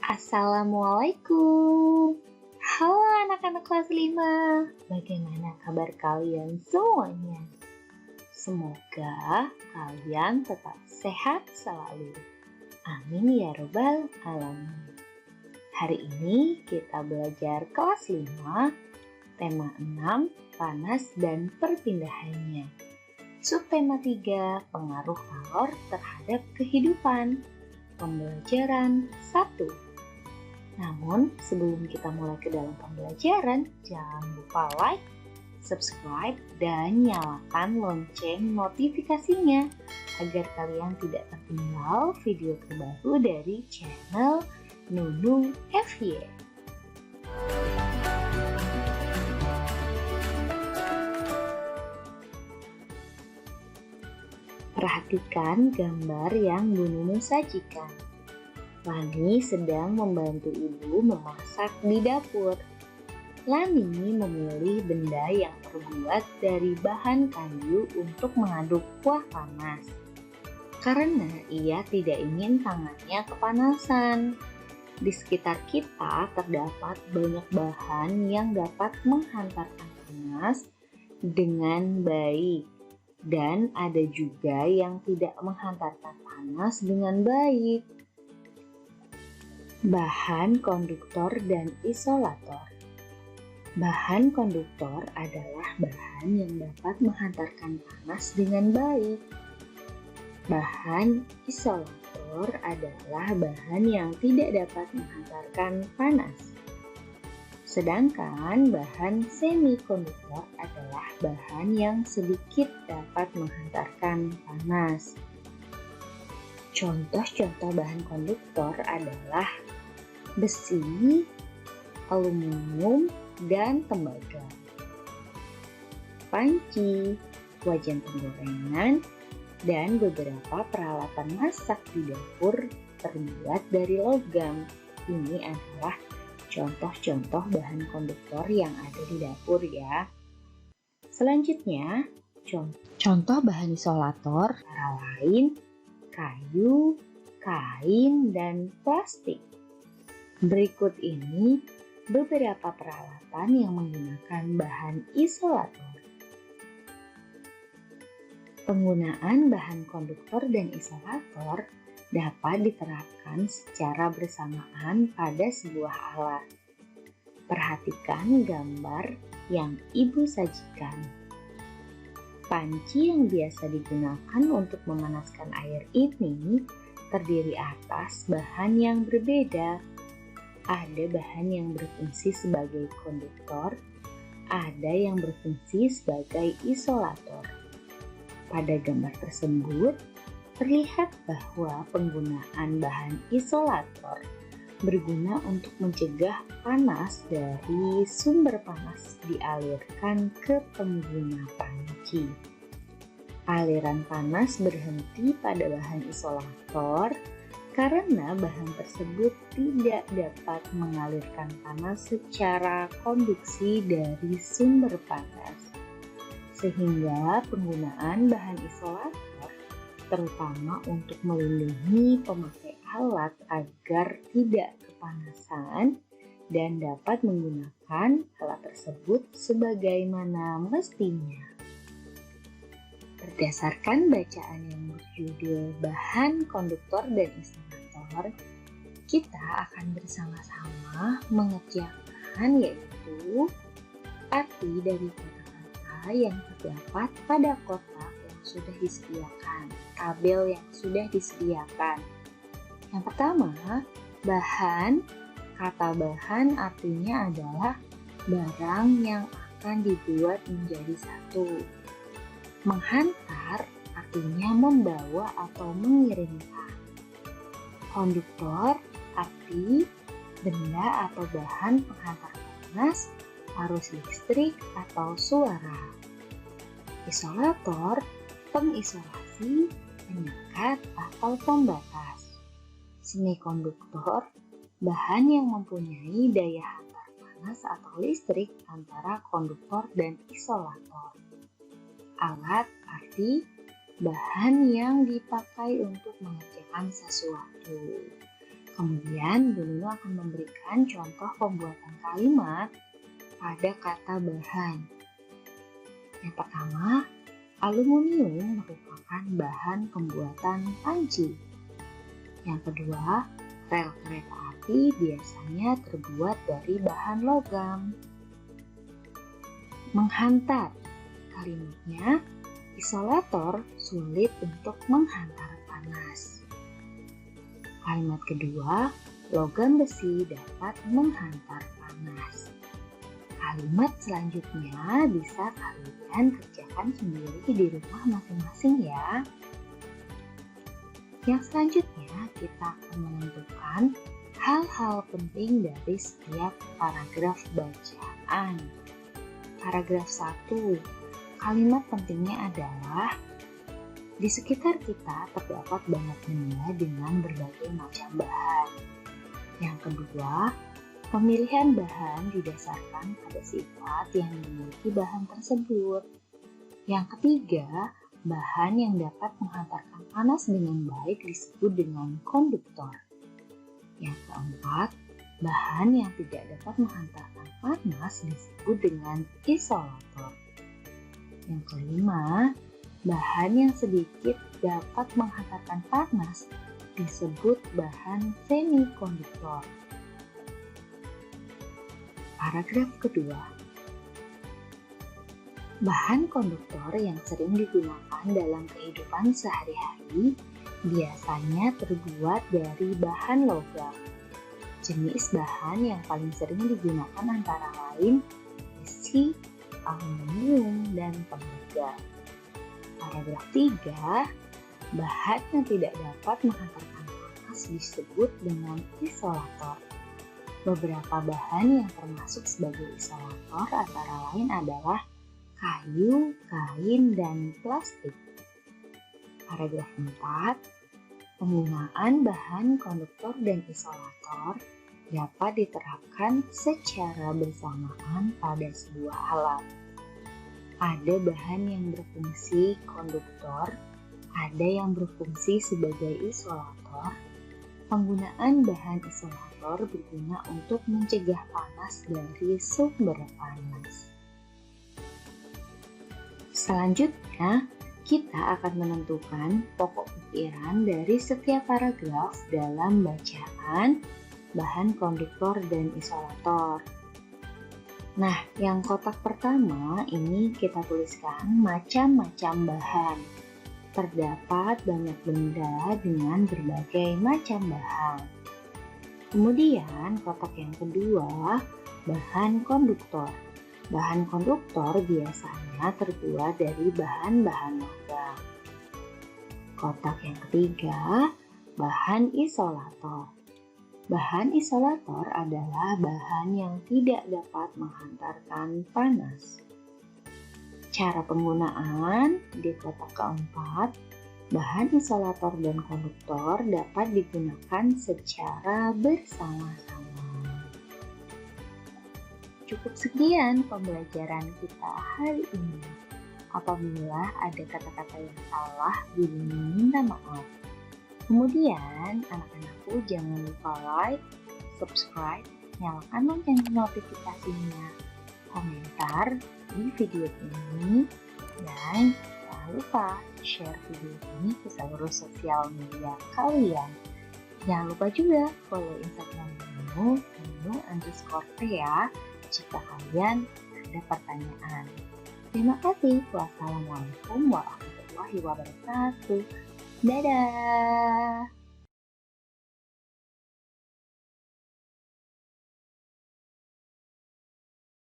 Assalamualaikum. Halo anak-anak kelas 5. Bagaimana kabar kalian semuanya? Semoga kalian tetap sehat selalu. Amin ya robbal alamin. Hari ini kita belajar kelas 5, tema 6, panas dan perpindahannya. Subtema 3, pengaruh kalor terhadap kehidupan. Pembelajaran 1. Namun, sebelum kita mulai ke dalam pembelajaran, jangan lupa like, subscribe, dan nyalakan lonceng notifikasinya agar kalian tidak tertinggal video terbaru dari channel Nunu FY. Perhatikan gambar yang Bu Nunu sajikan. Lani sedang membantu ibu memasak di dapur. Lani memilih benda yang terbuat dari bahan kayu untuk mengaduk kuah panas. Karena ia tidak ingin tangannya kepanasan. Di sekitar kita terdapat banyak bahan yang dapat menghantarkan panas dengan baik. Dan ada juga yang tidak menghantarkan panas dengan baik. Bahan konduktor dan isolator. Bahan konduktor adalah bahan yang dapat menghantarkan panas dengan baik. Bahan isolator adalah bahan yang tidak dapat menghantarkan panas. Sedangkan bahan semikonduktor adalah bahan yang sedikit dapat menghantarkan panas. Contoh-contoh bahan konduktor adalah besi, aluminium, dan tembaga. Panci, wajan penggorengan, dan beberapa peralatan masak di dapur terbuat dari logam. Ini adalah contoh-contoh bahan konduktor yang ada di dapur ya. Selanjutnya, contoh bahan isolator antara lain kayu, kain, dan plastik. Berikut ini beberapa peralatan yang menggunakan bahan isolator. Penggunaan bahan konduktor dan isolator dapat diterapkan secara bersamaan pada sebuah alat. Perhatikan gambar yang ibu sajikan. Panci yang biasa digunakan untuk memanaskan air ini terdiri atas bahan yang berbeda. Ada bahan yang berfungsi sebagai konduktor, ada yang berfungsi sebagai isolator. Pada gambar tersebut, terlihat bahwa penggunaan bahan isolator berguna untuk mencegah panas dari sumber panas dialirkan ke pengguna panci. Aliran panas berhenti pada bahan isolator karena bahan tersebut tidak dapat mengalirkan panas secara konduksi dari sumber panas. Sehingga penggunaan bahan isolator terutama untuk melindungi pemakai alat agar tidak kepanasan dan dapat menggunakan alat tersebut sebagaimana mestinya. Berdasarkan bacaan yang berjudul bahan konduktor dan isolator, kita akan bersama-sama mengerjakan yaitu arti dari kata-kata yang terdapat pada kotak yang sudah disediakan, tabel yang sudah disediakan. Yang pertama, bahan. Kata bahan artinya adalah barang yang akan dibuat menjadi satu. Menghantar artinya membawa atau mengirimkan. Konduktor arti benda atau bahan penghantar panas, arus listrik atau suara. Isolator pengisolasi, penyekat atau pembatas. Semikonduktor bahan yang mempunyai daya hantar panas atau listrik antara konduktor dan isolator. Alat arti bahan yang dipakai untuk mengerjakan sesuatu. Kemudian, Bu Nunu akan memberikan contoh pembuatan kalimat pada kata bahan. Yang pertama, aluminium merupakan bahan pembuatan panci. Yang kedua, rel kereta api biasanya terbuat dari bahan logam. Menghantar, kalimatnya isolator sulit untuk menghantar panas. Kalimat kedua, logam besi dapat menghantar panas. Kalimat selanjutnya bisa kalian kerjakan sendiri di rumah masing-masing ya. Yang selanjutnya kita akan menentukan hal-hal penting dari setiap paragraf bacaan. Paragraf 1, kalimat pentingnya adalah di sekitar kita terdapat banyak benda dengan berbagai macam bahan. Yang kedua, pemilihan bahan didasarkan pada sifat yang dimiliki bahan tersebut. Yang ketiga, bahan yang dapat menghantarkan panas dengan baik disebut dengan konduktor. Yang keempat, bahan yang tidak dapat menghantarkan panas disebut dengan isolator. Yang kelima, bahan yang sedikit dapat menghantarkan panas disebut bahan semikonduktor. Paragraf kedua, bahan konduktor yang sering digunakan dalam kehidupan sehari-hari biasanya terbuat dari bahan logam. Jenis bahan yang paling sering digunakan antara lain besi, aluminium, dan tembaga. Paragraf 3, bahan yang tidak dapat menghantarkan panas disebut dengan isolator. Beberapa bahan yang termasuk sebagai isolator antara lain adalah kayu, kain, dan plastik. Paragraf 4, penggunaan bahan konduktor dan isolator dapat diterapkan secara bersamaan pada sebuah alat. Ada bahan yang berfungsi konduktor, ada yang berfungsi sebagai isolator. Penggunaan bahan isolator berguna untuk mencegah panas dari sumber panas. Selanjutnya, kita akan menentukan pokok pikiran dari setiap paragraf dalam bacaan bahan konduktor dan isolator. Nah, yang kotak pertama ini kita tuliskan macam-macam bahan. Terdapat banyak benda dengan berbagai macam bahan. Kemudian kotak yang kedua, bahan konduktor. Bahan konduktor biasanya terbuat dari bahan-bahan logam. Kotak yang ketiga, bahan isolator. Bahan isolator adalah bahan yang tidak dapat menghantarkan panas. Cara penggunaan di kotak keempat, bahan isolator dan konduktor dapat digunakan secara bersama-sama. Cukup sekian pembelajaran kita hari ini. Apabila ada kata-kata yang salah, Guru minta maaf. Kemudian, anak-anakku jangan lupa like, subscribe, nyalakan lonceng notifikasinya, komentar di video ini, dan jangan lupa share video ini ke seluruh sosial media kalian. Jangan lupa juga follow Instagram Nunu_T ya jika kalian ada pertanyaan. Terima kasih. Wassalamualaikum warahmatullahi wabarakatuh. Dadah.